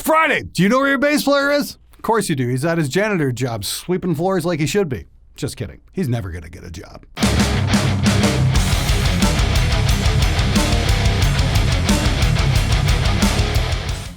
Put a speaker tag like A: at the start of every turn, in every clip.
A: Friday. Do you know where your bass player is? Of course you do. He's at his janitor job, sweeping floors like he should be. Just kidding. He's never going to get a job.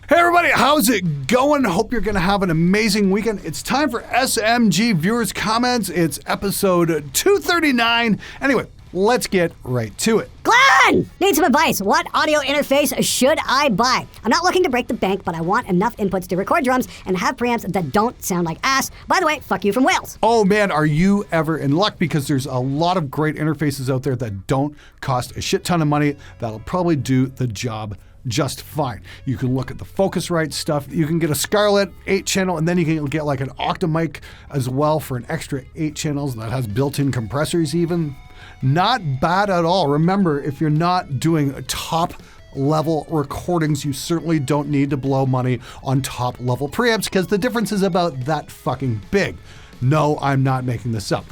A: Hey everybody, how's it going? Hope you're going to have an amazing weekend. It's time for SMG Viewers Comments. It's episode 239. Anyway, let's get right to it.
B: Glenn! Need some advice. What audio interface should I buy? I'm not looking to break the bank, but I want enough inputs to record drums and have preamps that don't sound like ass. By the way, fuck you from Wales.
A: Oh man, are you ever in luck? Because there's a lot of great interfaces out there that don't cost a shit ton of money that'll probably do the job just fine. You can look at the Focusrite stuff. You can get a Scarlett 8-channel, and then you can get like an Octamic as well for an extra 8 channels that has built-in compressors even. Not bad at all. Remember, if you're not doing top level recordings, you certainly don't need to blow money on top level preamps because the difference is about that fucking big. No, I'm not making this up.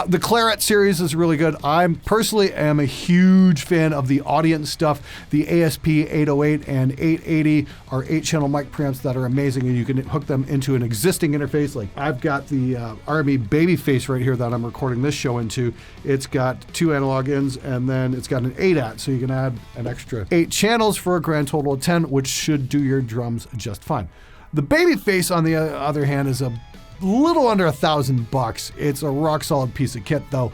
A: The Claret series is really good. I personally am a huge fan of the Audient stuff. The ASP 808 and 880 are 8-channel mic preamps that are amazing, and you can hook them into an existing interface. Like I've got the RME Babyface right here that I'm recording this show into. It's got 2 analog ins, and then it's got an 8-at, so you can add an extra 8 channels for a grand total of 10, which should do your drums just fine. The Babyface, on the other hand, is a little under $1,000. It's a rock solid piece of kit though.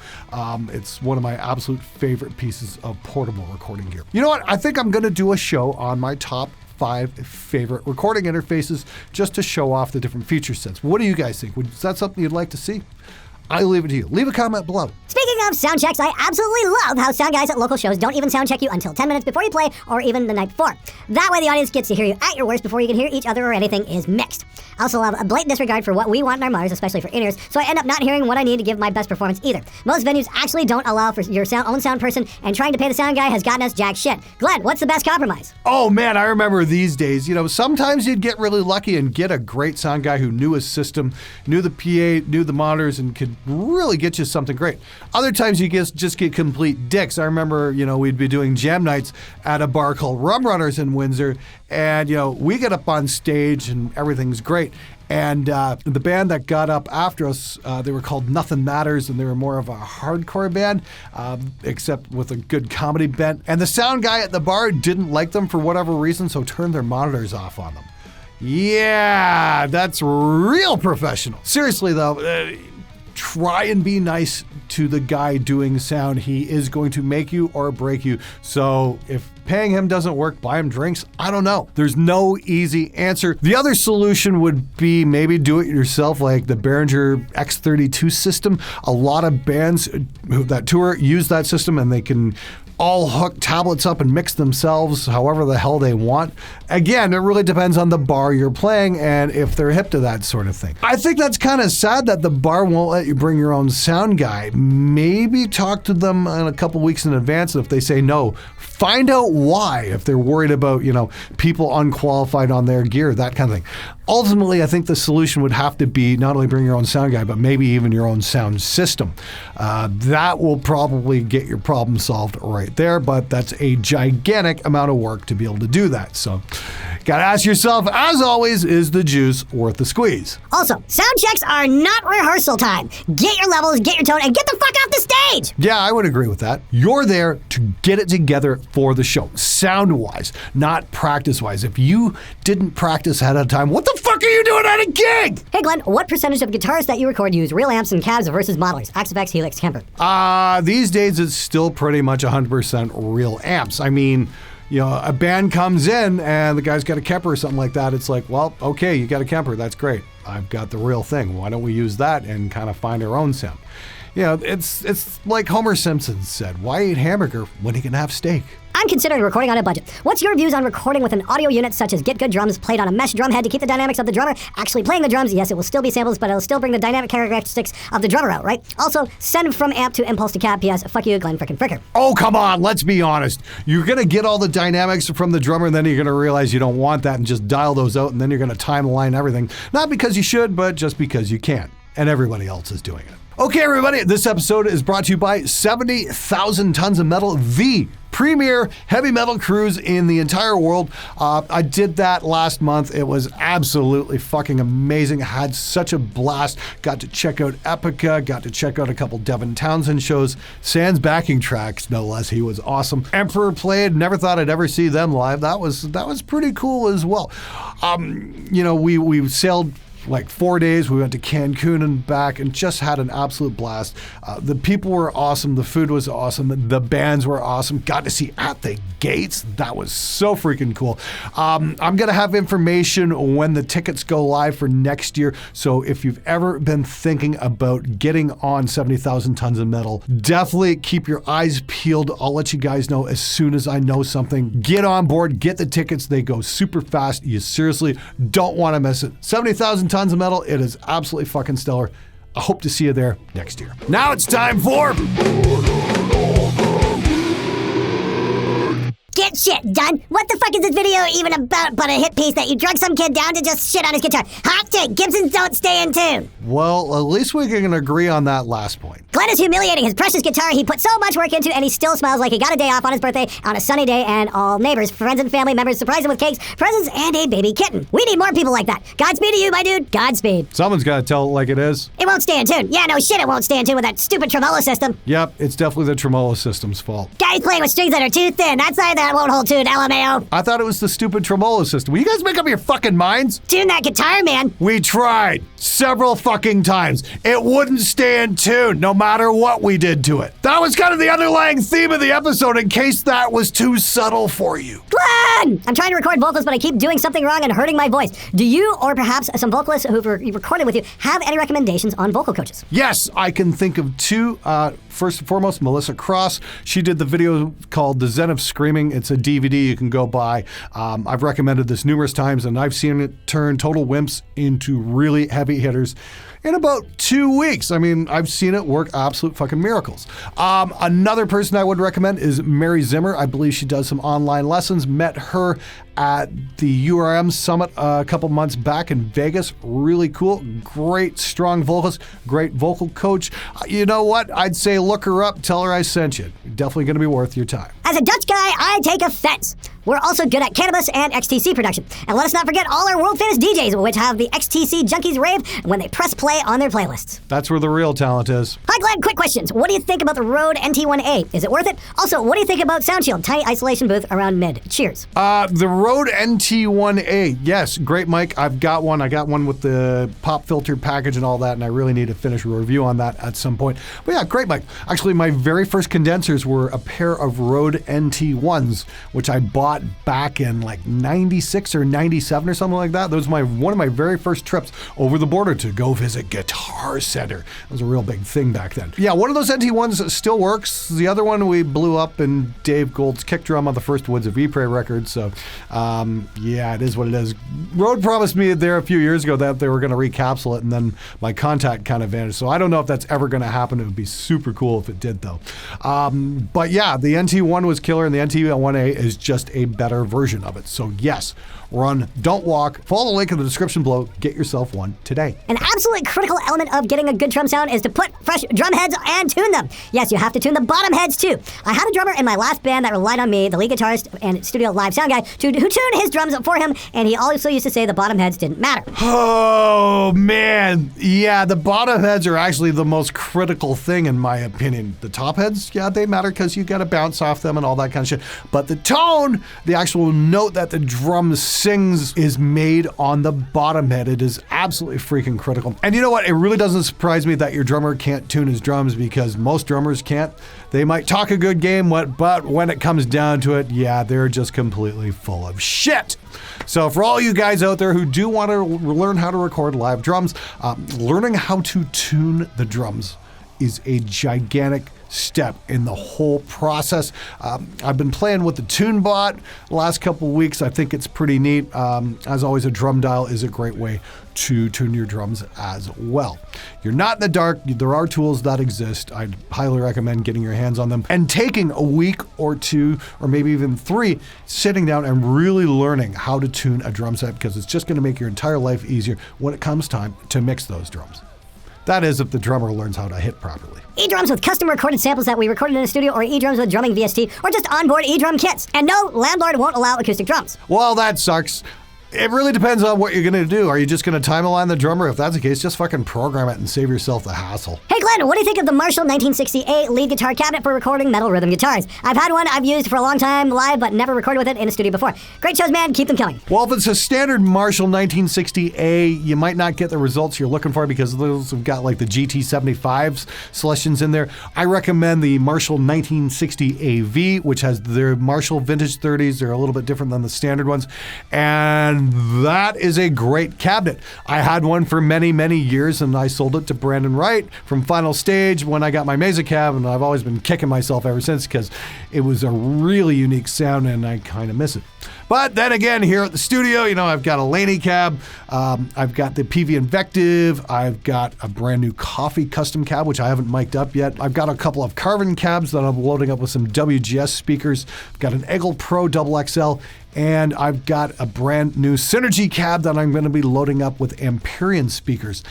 A: It's one of my absolute favorite pieces of portable recording gear. You know what? I think I'm going to do a show on my top 5 favorite recording interfaces just to show off the different feature sets. What do you guys think? Is that something you'd like to see? I leave it to you. Leave a comment below.
B: Speaking of sound checks, I absolutely love how sound guys at local shows don't even sound check you until 10 minutes before you play or even the night before. That way the audience gets to hear you at your worst before you can hear each other or anything is mixed. I also love a blatant disregard for what we want in our monitors, especially for in-ears, so I end up not hearing what I need to give my best performance either. Most venues actually don't allow for your own sound person, and trying to pay the sound guy has gotten us jack shit. Glenn, what's the best compromise?
A: Oh man, I remember these days. You know, sometimes you'd get really lucky and get a great sound guy who knew his system, knew the PA, knew the monitors, and could really get you something great. Other times you just get complete dicks. I remember, we'd be doing jam nights at a bar called Rum Runners in Windsor, and we get up on stage and everything's great. And the band that got up after us, they were called Nothing Matters, and they were more of a hardcore band, except with a good comedy bent. And the sound guy at the bar didn't like them for whatever reason, so turned their monitors off on them. Yeah, that's real professional. Seriously though, try and be nice to the guy doing sound. He is going to make you or break you. So if paying him doesn't work, buy him drinks. I don't know. There's no easy answer. The other solution would be maybe do it yourself, like the Behringer X32 system. A lot of bands that tour use that system, and they can all hook tablets up and mix themselves however the hell they want. Again, it really depends on the bar you're playing and if they're hip to that sort of thing. I think that's kind of sad that the bar won't let you bring your own sound guy. Maybe talk to them in a couple weeks in advance. If they say no, find out why. If they're worried about, people unqualified on their gear, that kind of thing. Ultimately, I think the solution would have to be not only bring your own sound guy, but maybe even your own sound system. That will probably get your problem solved right there, but that's a gigantic amount of work to be able to do that. So, gotta ask yourself, as always, is the juice worth the squeeze?
B: Also, sound checks are not rehearsal time. Get your levels, get your tone, and get the fuck off the stage!
A: Yeah, I would agree with that. You're there to get it together for the show, sound-wise, not practice-wise. If you didn't practice ahead of time, what the fuck are you doing at a gig?
B: Hey Glenn, what percentage of guitarists that you record use real amps and cabs versus modelers? Axe-FX, Helix, Kemper.
A: These days it's still pretty much 100% real amps. I mean, a band comes in and the guy's got a Kemper or something like that. It's like, well, okay, you got a Kemper, that's great. I've got the real thing. Why don't we use that and kind of find our own sound? It's like Homer Simpson said, why eat hamburger when you can have steak?
B: I'm considering recording on a budget. What's your views on recording with an audio unit such as Get Good Drums played on a mesh drum head to keep the dynamics of the drummer actually playing the drums? Yes, it will still be samples, but it'll still bring the dynamic characteristics of the drummer out, right? Also, send from amp to impulse to cab. PS, fuck you, Glenn frickin' Fricker.
A: Oh, come on, let's be honest. You're going to get all the dynamics from the drummer, and then you're going to realize you don't want that and just dial those out, and then you're going to timeline everything. Not because you should, but just because you can. and everybody else is doing it. Okay, everybody, this episode is brought to you by 70,000 Tons of Metal, the premier heavy metal cruise in the entire world. I did that last month. It was absolutely fucking amazing. I had such a blast. Got to check out Epica, got to check out a couple Devin Townsend shows, Sans backing tracks, no less. He was awesome. Emperor played, never thought I'd ever see them live. That was pretty cool as well. We sailed like 4 days. We went to Cancun and back and just had an absolute blast. The people were awesome. The food was awesome. The bands were awesome. Got to see At the Gates. That was so freaking cool. I'm going to have information when the tickets go live for next year. So if you've ever been thinking about getting on 70,000 Tons of Metal, definitely keep your eyes peeled. I'll let you guys know as soon as I know something. Get on board. Get the tickets. They go super fast. You seriously don't want to miss it. 70,000 Tons of Metal. It is absolutely fucking stellar. I hope to see you there next year. Now it's time for...
B: Get shit done. What the fuck is this video even about but a hit piece that you drug some kid down to just shit on his guitar? Hot take, Gibsons don't stay in tune.
A: Well, at least we can agree on that last point.
B: Glenn is humiliating his precious guitar he put so much work into, and he still smells like he got a day off on his birthday on a sunny day, and all neighbors, friends, and family members surprise him with cakes, presents, and a baby kitten. We need more people like that. Godspeed to you, my dude. Godspeed.
A: Someone's got to tell it like it is.
B: It won't stay in tune. Yeah, no shit, it won't stay in tune with that stupid tremolo system.
A: Yep, it's definitely the tremolo system's fault.
B: Guys playing with strings that are too thin. That side that won't hold tune, LMAO.
A: I thought it was the stupid tremolo system. Will you guys make up your fucking minds?
B: Tune that guitar, man.
A: We tried several fucking times. It wouldn't stay in tune no matter what we did to it. That was kind of the underlying theme of the episode in case that was too subtle for you.
B: Glenn! I'm trying to record vocals, but I keep doing something wrong and hurting my voice. Do you, or perhaps some vocalists who've recorded with you, have any recommendations on vocal coaches?
A: Yes, I can think of two. First and foremost, Melissa Cross. She did the video called The Zen of Screaming. It's a DVD you can go buy. I've recommended this numerous times, and I've seen it turn total wimps into really heavy hitters in about 2 weeks. I mean, I've seen it work absolute fucking miracles. Another person I would recommend is Mary Zimmer. I believe she does some online lessons. Met her at the URM Summit a couple months back in Vegas. Really cool. Great, strong vocalist. Great vocal coach. You know what? I'd say look her up. Tell her I sent you. Definitely going to be worth your time.
B: As a Dutch guy, I take offense. We're also good at cannabis and XTC production. And let us not forget all our world-famous DJs, which have the XTC Junkies rave when they press play on their playlists.
A: That's where the real talent is.
B: Hi, Glenn. Quick questions. What do you think about the Rode NT1A? Is it worth it? Also, what do you think about SoundShield? Tiny isolation booth around mid. Cheers.
A: The Rode NT1A. Yes, great mic. I've got one. I got one with the pop filter package and all that, and I really need to finish a review on that at some point. But yeah, great mic. Actually, my very first condensers were a pair of Rode NT1s, which I bought back in like 96 or 97 or something like that. That was one of my very first trips over the border to go visit Guitar Center. It was a real big thing back then. Yeah, one of those NT1s still works. The other one we blew up in Dave Gould's kick drum on the first Woods of Ypres record. So yeah, it is what it is. Rode promised me there a few years ago that they were going to recapsule it, and then my contact kind of vanished. So I don't know if that's ever going to happen. It would be super cool if it did, though. But yeah, the NT1 was killer, and the NT1A is just a better version of it. So yes, run, don't walk. Follow the link in the description below. Get yourself one today.
B: An absolute critical element of getting a good drum sound is to put fresh drum heads and tune them. Yes, you have to tune the bottom heads too. I had a drummer in my last band that relied on me, the lead guitarist and studio live sound guy, who tuned his drums for him, and he also used to say the bottom heads didn't matter.
A: Oh man, yeah, the bottom heads are actually the most critical thing in my opinion. The top heads, yeah, they matter because you got to bounce off them and all that kind of shit. But the tone, the actual note that the drum sings is made on the bottom head. It is absolutely freaking critical. And you know what? It really doesn't surprise me that your drummer can't tune his drums, because most drummers can't. They might talk a good game, but when it comes down to it, yeah, they're just completely full of shit. So for all you guys out there who do want to learn how to record live drums, learning how to tune the drums is a gigantic step in the whole process. I've been playing with the TuneBot the last couple of weeks. I think it's pretty neat. As always, a drum dial is a great way to tune your drums as well. You're not in the dark. There are tools that exist. I'd highly recommend getting your hands on them and taking a week or two, or maybe even 3, sitting down and really learning how to tune a drum set, because it's just going to make your entire life easier when it comes time to mix those drums. That is if the drummer learns how to hit properly.
B: E-drums with custom recorded samples that we recorded in a studio, or E-drums with drumming VST, or just onboard E-drum kits. And no, landlord won't allow acoustic drums.
A: Well, that sucks. It really depends on what you're going to do. Are you just going to time align the drummer? If that's the case, just fucking program it and save yourself the hassle.
B: Hey Glenn, what do you think of the Marshall 1960A lead guitar cabinet for recording metal rhythm guitars? I've had one I've used for a long time live, but never recorded with it in a studio before. Great shows, man. Keep them coming.
A: Well, if it's a standard Marshall 1960A, you might not get the results you're looking for because those have got like the GT75s selections in there. I recommend the Marshall 1960AV, which has their Marshall Vintage 30s. They're a little bit different than the standard ones. And that is a great cabinet. I had one for many, many years, and I sold it to Brandon Wright from Final Stage when I got my Mesa cab, and I've always been kicking myself ever since because it was a really unique sound, and I kind of miss it. But then again, here at the studio, I've got a Laney cab, I've got the PV Invective, I've got a brand new Coffee custom cab, which I haven't mic'd up yet. I've got a couple of Carvin cabs that I'm loading up with some WGS speakers. I've got an Eagle Pro XXL, and I've got a brand new Synergy cab that I'm going to be loading up with Amperian speakers.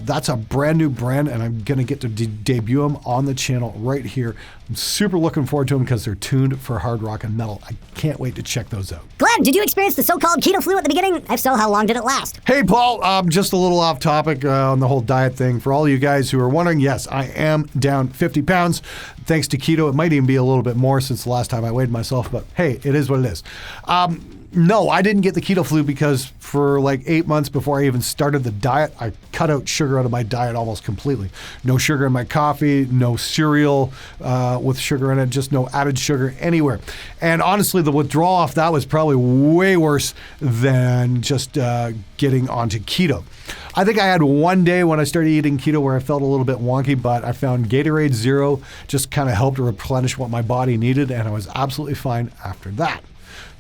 A: That's a brand new brand, and I'm going to get to debut them on the channel right here. I'm super looking forward to them because they're tuned for hard rock and metal. I can't wait to check those out.
B: Glenn, did you experience the so-called keto flu at the beginning? If so, how long did it last?
A: Hey, Paul, just a little off topic on the whole diet thing. For all you guys who are wondering, yes, I am down 50 pounds. Thanks to keto. It might even be a little bit more since the last time I weighed myself, but hey, it is what it is. No, I didn't get the keto flu because for like 8 months before I even started the diet, I cut out sugar out of my diet almost completely. No sugar in my coffee, no cereal with sugar in it, just no added sugar anywhere. And honestly, the withdrawal off that was probably way worse than just getting onto keto. I think I had one day when I started eating keto where I felt a little bit wonky, but I found Gatorade Zero just kind of helped replenish what my body needed, and I was absolutely fine after that.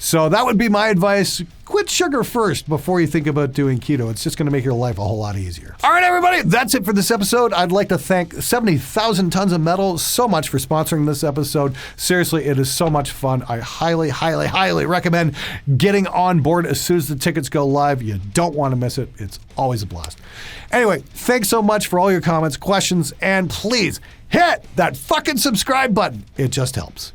A: So that would be my advice. Quit sugar first before you think about doing keto. It's just going to make your life a whole lot easier. All right, everybody, that's it for this episode. I'd like to thank 70,000 Tons of Metal so much for sponsoring this episode. Seriously, it is so much fun. I highly, highly, highly recommend getting on board as soon as the tickets go live. You don't want to miss it. It's always a blast. Anyway, thanks so much for all your comments, questions, and please hit that fucking subscribe button. It just helps.